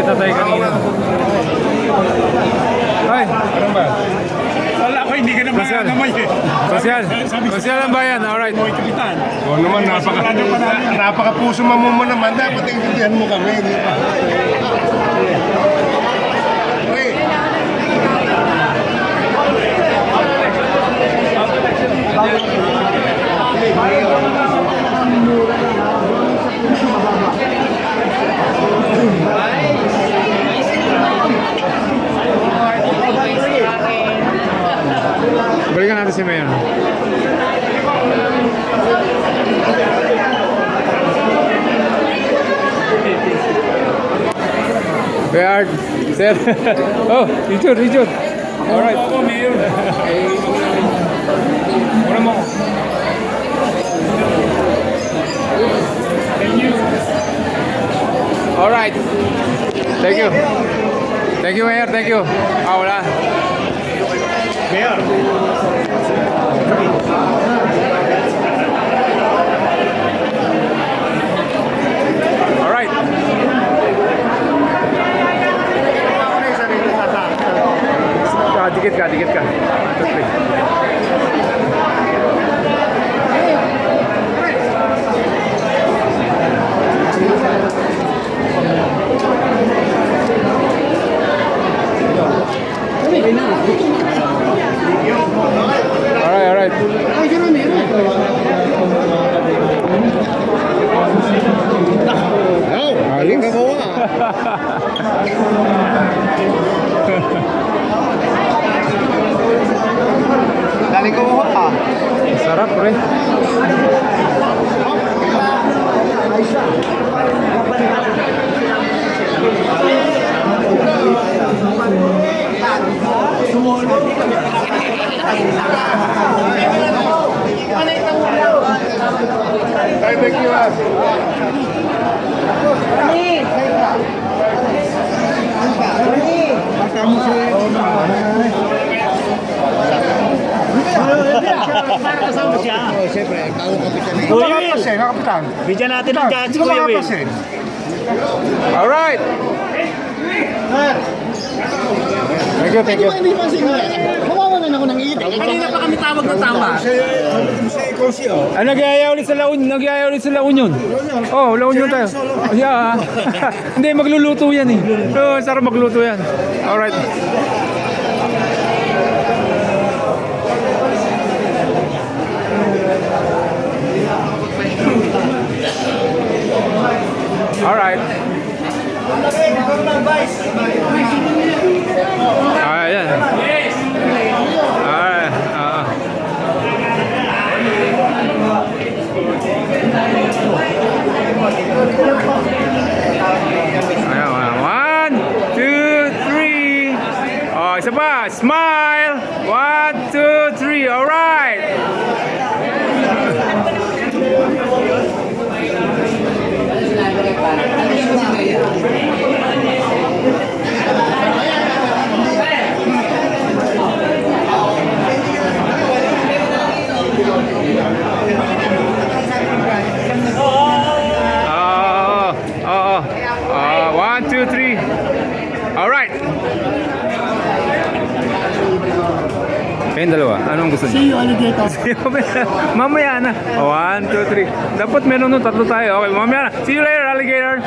Nagkita tayo kanina. Ay, ano ba? Wala ko, hindi ka na Sosyal. naman eh. Sosyal. Sosyal ang bayan, alright. Boy, kapitan. Oo naman, napaka-puso mo naman. Dapat intindihan mo kami, di ba? Pre, Balikan natin si Mayor. Bayard, sir. Oh, Richard. Alright. Ako, Mayor. Muna mo. Thank you. Alright. Thank you. Thank you, Mayor. Thank you. Ah, wala. Mayor. Alright. Dikit ka. Alright. aling ka mo Dali ko mo ka. Sarap, pre. Ay, thank you. Siyempre, ikaw ang kapitan. Nakapasin, nakapitan. Bigyan natin ng chance, Kuya Will. Alright. Thank you. Mawawalan ako ng iit. Kanina pa kami tawag na tama. Ah, nagyaya ulit sa La Union. Oh, La Union tayo. Yeah. Hindi, magluluto yan eh. Oh, sarap magluto yan. Alright. Alright. Ayan. Alright. Ayan. 1, 2, 3. Oh, isa pa. Smile. 1, 2, 3. Alright. Oo. 1, 2, 3. Alright. Kayong dalawa, anong gusto niyo? See you, alligator. Mamaya na. 1, 2, 3. Dapat meron nun, tatlo tayo. Okay, mamaya na. See you later, alligator.